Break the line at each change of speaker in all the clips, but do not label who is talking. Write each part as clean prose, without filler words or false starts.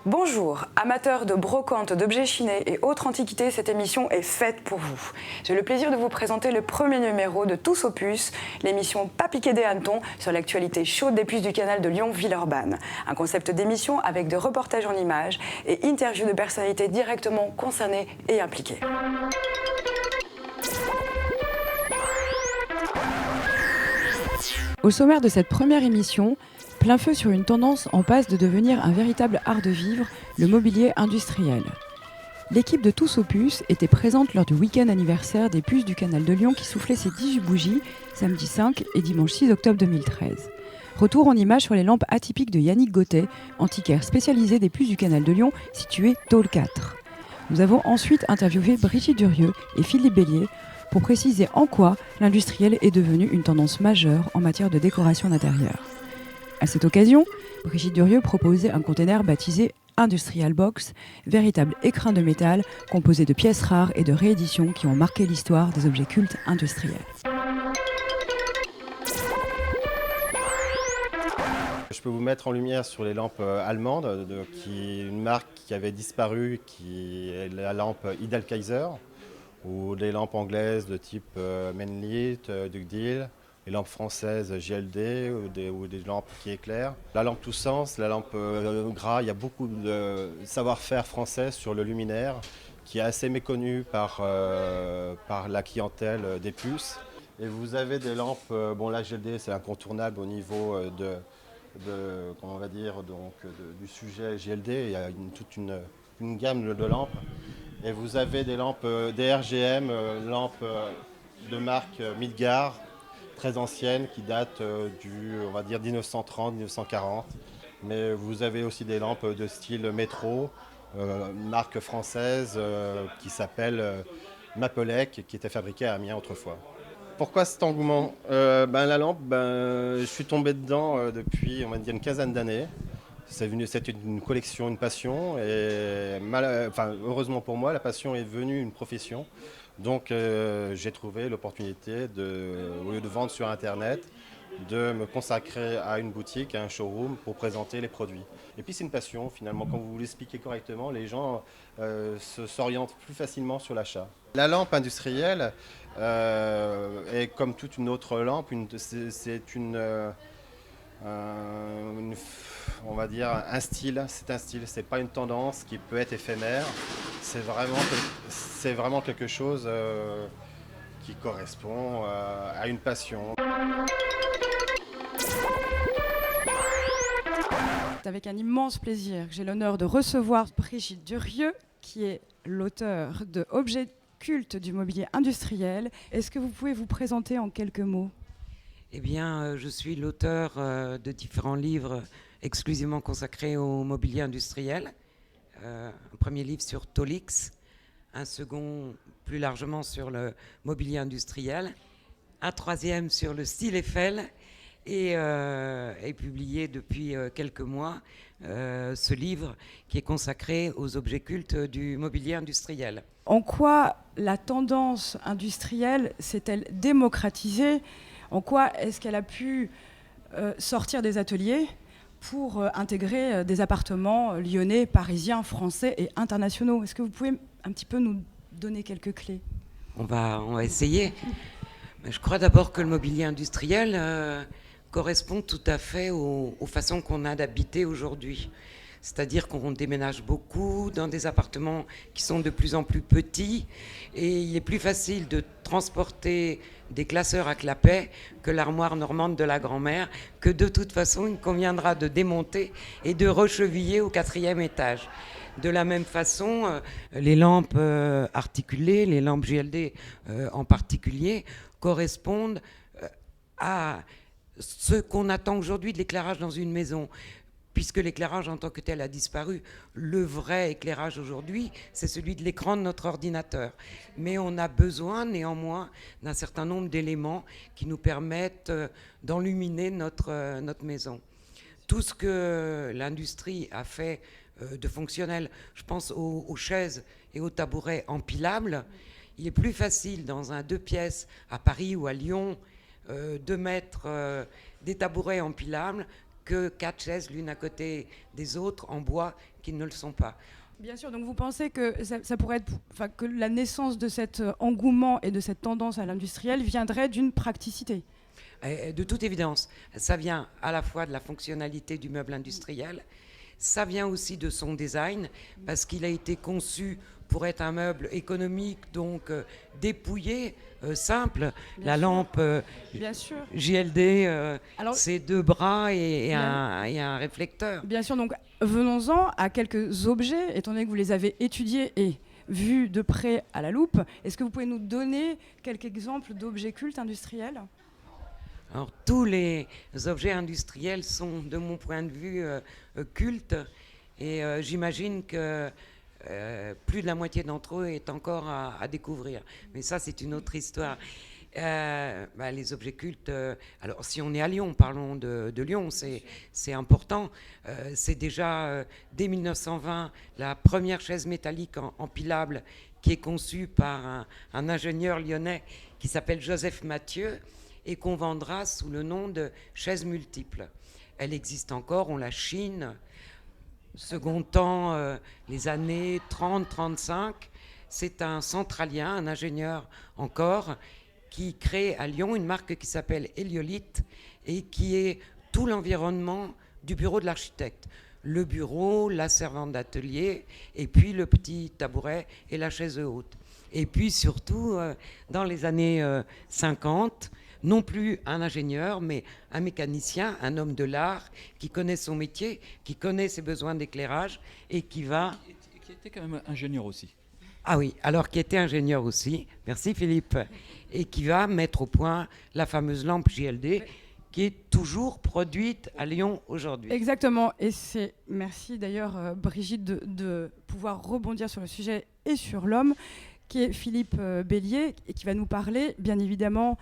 Bonjour, amateurs de brocantes, d'objets chinés et autres antiquités, cette émission est faite pour vous. J'ai le plaisir de vous présenter le premier numéro de Tous aux Puces, l'émission Pas piqué des hannetons sur l'actualité chaude des puces du canal de Lyon-Villeurbanne. Un concept d'émission avec de reportages en images et interviews de personnalités directement concernées et impliquées. Au sommaire de cette première émission, plein feu sur une tendance en passe de devenir un véritable art de vivre, le mobilier industriel. L'équipe de Tous aux Puces était présente lors du week-end anniversaire des puces du canal de Lyon qui soufflait ses 18 bougies, samedi 5 et dimanche 6 octobre 2013. Retour en images sur les lampes atypiques de Yannick Gauthet, antiquaire spécialisé des puces du canal de Lyon, situé Tôle 4. Nous avons ensuite interviewé Brigitte Durieux et Philippe Bélier pour préciser en quoi l'industriel est devenu une tendance majeure en matière de décoration d'intérieur. À cette occasion, Brigitte Durieux proposait un container baptisé Industrial Box, véritable écrin de métal composé de pièces rares et de rééditions qui ont marqué l'histoire des objets cultes industriels.
Je peux vous mettre en lumière sur les lampes allemandes, une marque qui avait disparu, qui est la lampe Idal-Kaiser, ou des lampes anglaises de type Menlit, Dugdale, les lampes françaises JLD ou des lampes qui éclairent. La lampe Toussens, la lampe Gras, il y a beaucoup de savoir-faire français sur le luminaire qui est assez méconnu par la clientèle des puces. Et vous avez des lampes, la JLD c'est incontournable au niveau du sujet JLD, il y a toute une gamme de lampes. Et vous avez des lampes DRGM, lampes de marque Midgard, très anciennes, qui datent on va dire 1930-1940. Mais vous avez aussi des lampes de style métro, marque française qui s'appelle Mapelec, qui était fabriquée à Amiens autrefois. Pourquoi cet engouement ? La lampe, je suis tombé dedans depuis on va dire une quinzaine d'années. C'est une collection, une passion. Et heureusement pour moi, la passion est devenue une profession. Donc j'ai trouvé l'opportunité, au lieu de vendre sur Internet, de me consacrer à une boutique, à un showroom pour présenter les produits. Et puis c'est une passion finalement, quand vous l'expliquez correctement, les gens s'orientent plus facilement sur l'achat. La lampe industrielle est comme toute une autre lampe, on va dire un style, c'est pas une tendance qui peut être éphémère, c'est vraiment quelque chose qui correspond à une passion.
C'est avec un immense plaisir que j'ai l'honneur de recevoir Brigitte Durieux, qui est l'auteure de Objets cultes du mobilier industriel. Est-ce que vous pouvez vous présenter en quelques mots ?
Eh bien, je suis l'auteur de différents livres exclusivement consacrés au mobilier industriel. Un premier livre sur Tolix, un second plus largement sur le mobilier industriel, un troisième sur le style Eiffel et publié depuis quelques mois ce livre qui est consacré aux objets cultes du mobilier industriel.
En quoi la tendance industrielle s'est-elle démocratisée ? En quoi est-ce qu'elle a pu sortir des ateliers pour intégrer des appartements lyonnais, parisiens, français et internationaux ? Est-ce que vous pouvez un petit peu nous donner quelques clés ?
On va essayer. Je crois d'abord que le mobilier industriel correspond tout à fait aux façons qu'on a d'habiter aujourd'hui. C'est-à-dire qu'on déménage beaucoup dans des appartements qui sont de plus en plus petits et il est plus facile de transporter des classeurs à clapet que l'armoire normande de la grand-mère, que de toute façon il conviendra de démonter et de recheviller au 4e étage. De la même façon, les lampes articulées, les lampes JLD en particulier, correspondent à ce qu'on attend aujourd'hui de l'éclairage dans une maison. Puisque l'éclairage en tant que tel a disparu, le vrai éclairage aujourd'hui, c'est celui de l'écran de notre ordinateur. Mais on a besoin néanmoins d'un certain nombre d'éléments qui nous permettent d'enluminer notre maison. tout ce que l'industrie a fait de fonctionnel. Je pense aux chaises et aux tabourets empilables. Il est plus facile dans un 2 pièces à Paris ou à Lyon de mettre des tabourets empilables que 4 chaises l'une à côté des autres en bois qui ne le sont pas.
Bien sûr, donc vous pensez que ça pourrait être, que la naissance de cet engouement et de cette tendance à l'industriel viendrait d'une praticité?
De toute évidence, ça vient à la fois de la fonctionnalité du meuble industriel, ça vient aussi de son design, parce qu'il a été conçu pour être un meuble économique, donc dépouillé, simple.
Bien
la
sûr.
lampe
Bien sûr.
JLD,
Alors,
c'est 2 bras et
Bien-
un réflecteur.
bien sûr, donc venons-en à quelques objets, étant donné que vous les avez étudiés et vus de près à la loupe. Est-ce que vous pouvez nous donner quelques exemples d'objets cultes industriels?
Alors, tous les objets industriels sont, de mon point de vue, cultes. Et j'imagine que plus de la moitié d'entre eux est encore à découvrir. Mais ça, c'est une autre histoire. Les objets cultes, alors si on est à Lyon, parlons de Lyon, c'est important. C'est déjà, dès 1920, la première chaise métallique empilable qui est conçue par un ingénieur lyonnais qui s'appelle Joseph Mathieu, et qu'on vendra sous le nom de chaise multiple. Elle existe encore, on la chine. Second temps, les années 30-35, c'est un centralien, un ingénieur encore, qui crée à Lyon une marque qui s'appelle Héliolite et qui est tout l'environnement du bureau de l'architecte. Le bureau, la servante d'atelier, et puis le petit tabouret et la chaise haute. Et puis surtout, dans les années 50, non plus un ingénieur, mais un mécanicien, un homme de l'art, qui connaît son métier, qui connaît ses besoins d'éclairage et qui va...
Qui était quand même ingénieur aussi.
Ah oui, alors qui était ingénieur aussi, merci Philippe, et qui va mettre au point la fameuse lampe JLD, qui est toujours produite à Lyon aujourd'hui.
Exactement, et merci d'ailleurs Brigitte de pouvoir rebondir sur le sujet et sur l'homme, qui est Philippe Bélier, et qui va nous parler bien évidemment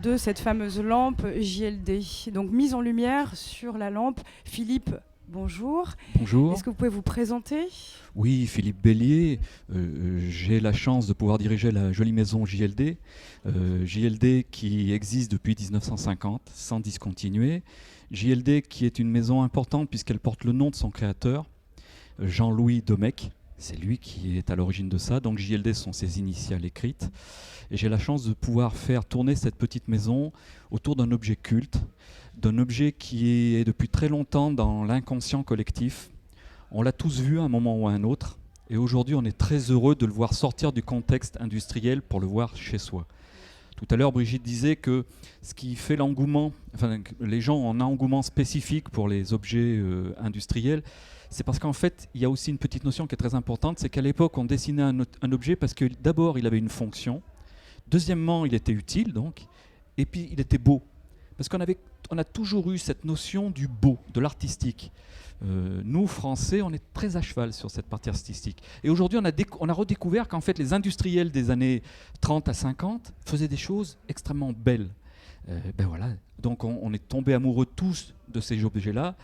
de cette fameuse lampe JLD. Donc mise en lumière sur la lampe. Philippe, bonjour.
Bonjour.
Est-ce que vous pouvez vous présenter?
Oui, Philippe Bélier. J'ai la chance de pouvoir diriger la jolie maison JLD. JLD qui existe depuis 1950 sans discontinuer. JLD qui est une maison importante puisqu'elle porte le nom de son créateur, Jean-Louis Domecq. C'est lui qui est à l'origine de ça. Donc JLD sont ses initiales écrites. Et j'ai la chance de pouvoir faire tourner cette petite maison autour d'un objet culte, d'un objet qui est depuis très longtemps dans l'inconscient collectif. On l'a tous vu à un moment ou à un autre. Et aujourd'hui, on est très heureux de le voir sortir du contexte industriel pour le voir chez soi. Tout à l'heure, Brigitte disait que ce qui fait l'engouement, les gens ont un engouement spécifique pour les objets industriels. C'est parce qu'en fait, il y a aussi une petite notion qui est très importante, c'est qu'à l'époque, on dessinait un objet parce que d'abord, il avait une fonction. Deuxièmement, il était utile, donc. Et puis, il était beau. Parce qu'on a toujours eu cette notion du beau, de l'artistique. Nous, Français, on est très à cheval sur cette partie artistique. Et aujourd'hui, on a redécouvert qu'en fait, les industriels des années 30 à 50 faisaient des choses extrêmement belles. Voilà. Donc, on est tombés amoureux tous de ces objets-là.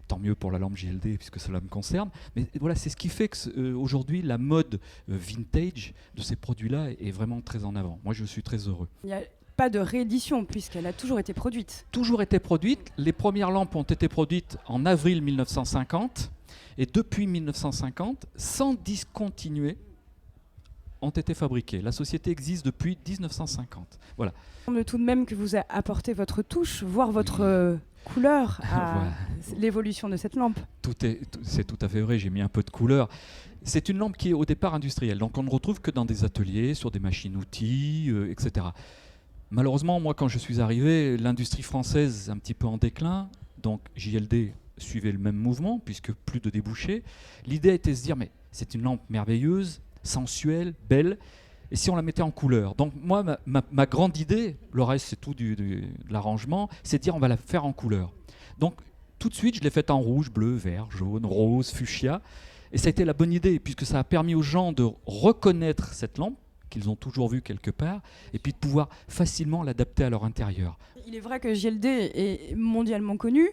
Tant mieux pour la lampe JLD, puisque cela me concerne. Mais voilà, c'est ce qui fait qu'aujourd'hui, la mode vintage de ces produits-là est vraiment très en avant. Moi, je suis très heureux.
Il n'y a pas de réédition, puisqu'elle a toujours été produite.
Toujours été produite. Les premières lampes ont été produites en avril 1950. Et depuis 1950, sans discontinuer, ont été fabriquées. La société existe depuis 1950. Voilà.
Il semble tout de même que vous a apporté votre touche, voire votre couleur à
Voilà.
l'évolution de cette lampe.
C'est tout à fait vrai, j'ai mis un peu de couleur. C'est une lampe qui est au départ industrielle, donc on ne retrouve que dans des ateliers, sur des machines-outils, etc. Malheureusement, moi, quand je suis arrivé, l'industrie française un petit peu en déclin, donc JLD suivait le même mouvement, puisque plus de débouchés. L'idée était de se dire, mais c'est une lampe merveilleuse, sensuelle, belle, et si on la mettait en couleur? Donc moi, ma grande idée, le reste c'est tout de l'arrangement, c'est de dire on va la faire en couleur. Donc tout de suite, je l'ai faite en rouge, bleu, vert, jaune, rose, fuchsia, et ça a été la bonne idée, puisque ça a permis aux gens de reconnaître cette lampe, qu'ils ont toujours vu quelque part, et puis de pouvoir facilement l'adapter à leur intérieur.
Il est vrai que JLD est mondialement connue.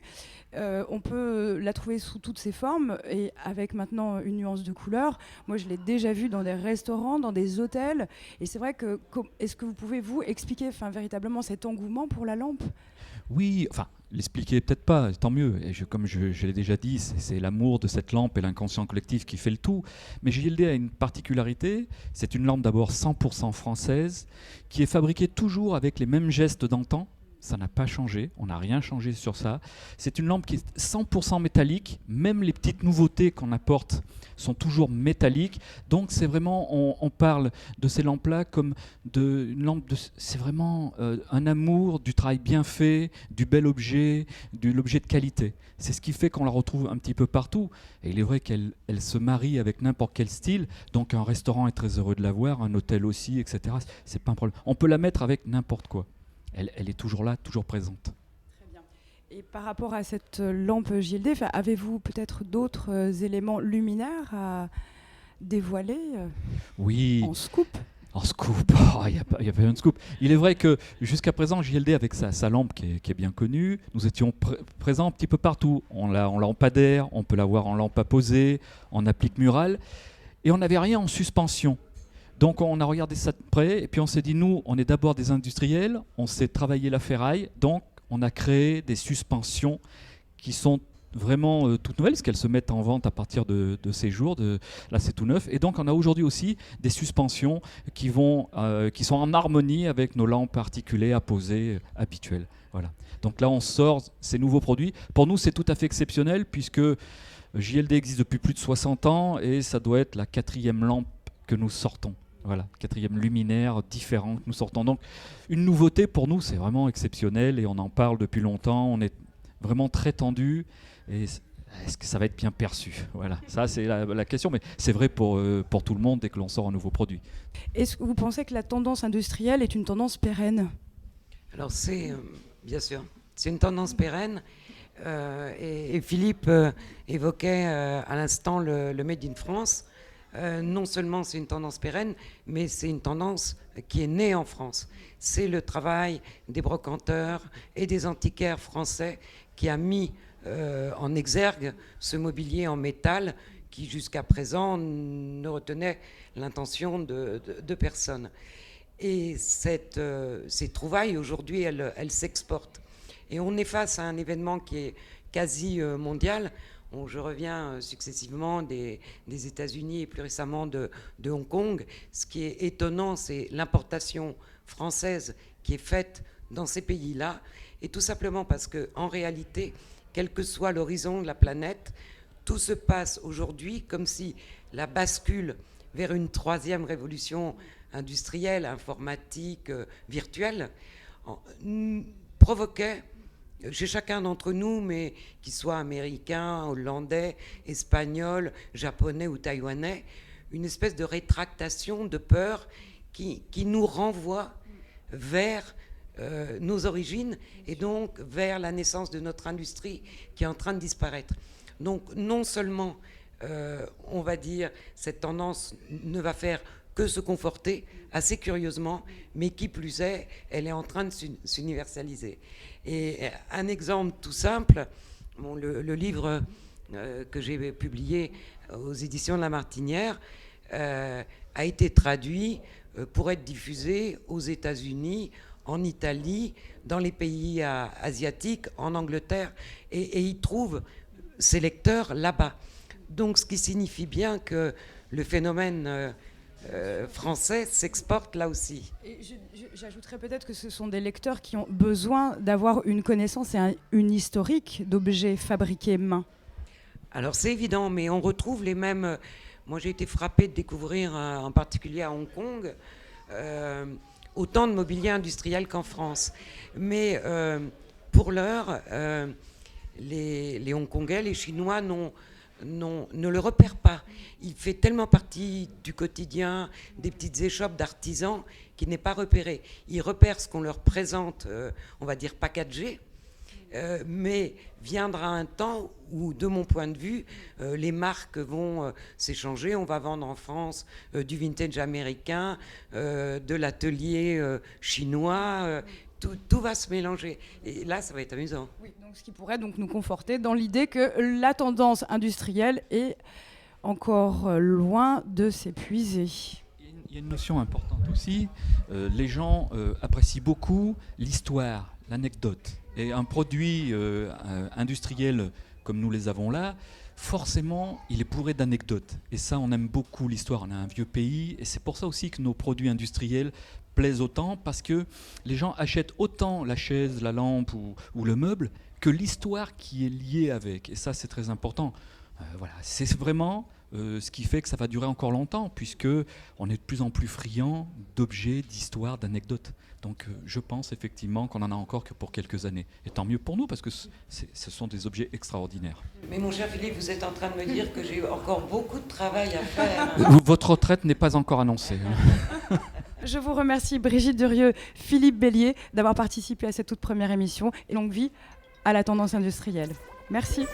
On peut la trouver sous toutes ses formes et avec maintenant une nuance de couleur. Moi, je l'ai déjà vue dans des restaurants, dans des hôtels. Et c'est vrai que, est-ce que vous pouvez vous expliquer véritablement cet engouement pour la lampe ?
Oui, enfin, l'expliquer peut-être pas, tant mieux. Et comme je l'ai déjà dit, c'est l'amour de cette lampe et l'inconscient collectif qui fait le tout. Mais JLD a une particularité, c'est une lampe d'abord 100% française, qui est fabriquée toujours avec les mêmes gestes d'antan. Ça n'a pas changé, on n'a rien changé sur ça. C'est une lampe qui est 100% métallique, même les petites nouveautés qu'on apporte sont toujours métalliques. Donc c'est vraiment, on parle de ces lampes-là comme une lampe, c'est vraiment un amour du travail bien fait, du bel objet, de l'objet de qualité. C'est ce qui fait qu'on la retrouve un petit peu partout. Et il est vrai qu'elle se marie avec n'importe quel style. Donc un restaurant est très heureux de la voir, un hôtel aussi, etc. C'est pas un problème. On peut la mettre avec n'importe quoi. Elle est toujours là, toujours présente.
Très bien. Et par rapport à cette lampe JLD, avez-vous peut-être d'autres éléments luminaires à dévoiler
Oui.
En scoop ?
En scoop, il n'y a pas un scoop. Il est vrai que jusqu'à présent, JLD, avec sa lampe qui est bien connue, nous étions présents un petit peu partout. On l'a en lampadaire, on peut l'avoir en lampe à poser, en applique murale, et on n'avait rien en suspension. Donc on a regardé ça de près, et puis on s'est dit, nous, on est d'abord des industriels, on sait travailler la ferraille, donc on a créé des suspensions qui sont vraiment toutes nouvelles, parce qu'elles se mettent en vente à partir de ces jours, là c'est tout neuf, et donc on a aujourd'hui aussi des suspensions qui sont en harmonie avec nos lampes articulées à poser habituelles. Voilà. Donc là on sort ces nouveaux produits. Pour nous c'est tout à fait exceptionnel, puisque JLD existe depuis plus de 60 ans, et ça doit être la 4e lampe que nous sortons. Voilà, 4e luminaire différent que nous sortons. Donc, une nouveauté pour nous, c'est vraiment exceptionnel et on en parle depuis longtemps. On est vraiment très tendu. Et est-ce que ça va être bien perçu ? Voilà, ça c'est la question, mais c'est vrai pour tout le monde dès que l'on sort un nouveau produit.
Est-ce que vous pensez que la tendance industrielle est une tendance pérenne ?
Alors c'est, bien sûr, c'est une tendance pérenne. Et Philippe évoquait à l'instant le Made in France. Non seulement c'est une tendance pérenne, mais c'est une tendance qui est née en France. C'est le travail des brocanteurs et des antiquaires français qui a mis en exergue ce mobilier en métal qui jusqu'à présent ne retenait l'intention de personne. Et ces trouvailles aujourd'hui, elles s'exportent. Et on est face à un événement qui est quasi mondial. Je reviens successivement des États-Unis et plus récemment de Hong Kong. Ce qui est étonnant, c'est l'importation française qui est faite dans ces pays-là, et tout simplement parce qu'en réalité, quel que soit l'horizon de la planète, tout se passe aujourd'hui comme si la bascule vers une 3e révolution industrielle, informatique, virtuelle, provoquait chez chacun d'entre nous, mais qu'il soit américain, hollandais, espagnol, japonais ou taïwanais, une espèce de rétractation, de peur qui nous renvoie vers nos origines et donc vers la naissance de notre industrie qui est en train de disparaître. Donc non seulement, on va dire, cette tendance ne va faire que se conforter assez curieusement, mais qui plus est, elle est en train de s'universaliser. Et un exemple tout simple, le livre que j'ai publié aux éditions de La Martinière a été traduit pour être diffusé aux États-Unis, en Italie, dans les pays asiatiques, en Angleterre, et il trouve ses lecteurs là-bas. Donc ce qui signifie bien que le phénomène français s'exporte là aussi.
Et j'ajouterais peut-être que ce sont des lecteurs qui ont besoin d'avoir une connaissance et une historique d'objets fabriqués main.
Alors c'est évident, mais on retrouve les mêmes... Moi j'ai été frappée de découvrir, en particulier à Hong Kong, autant de mobilier industriel qu'en France. Mais pour l'heure, les Hongkongais, les Chinois ne le repèrent pas. Il fait tellement partie du quotidien des petites échoppes d'artisans qu'il n'est pas repéré. Ils repèrent ce qu'on leur présente, on va dire packagé, Mais viendra un temps où, de mon point de vue, les marques vont s'échanger. On va vendre en France du vintage américain, de l'atelier chinois. Tout va se mélanger. Et là, ça va être amusant.
Oui, donc ce qui pourrait donc nous conforter dans l'idée que la tendance industrielle est encore loin de s'épuiser.
Il y a une notion importante aussi. Les gens apprécient beaucoup l'histoire, l'anecdote. Et un produit industriel comme nous les avons là, forcément, il est bourré d'anecdotes. Et ça, on aime beaucoup l'histoire. On a un vieux pays. Et c'est pour ça aussi que nos produits industriels plaisent autant, parce que les gens achètent autant la chaise, la lampe ou le meuble que l'histoire qui est liée avec. Et ça, c'est très important. Voilà, c'est vraiment ce qui fait que ça va durer encore longtemps, puisque on est de plus en plus friand d'objets, d'histoires, d'anecdotes. Donc je pense effectivement qu'on en a encore que pour quelques années. Et tant mieux pour nous, parce que ce sont des objets extraordinaires.
Mais mon cher Philippe, vous êtes en train de me dire que j'ai encore beaucoup de travail à faire.
Votre retraite n'est pas encore annoncée.
Je vous remercie Brigitte Durieux, Philippe Bellier d'avoir participé à cette toute première émission et longue vie à la tendance industrielle. Merci.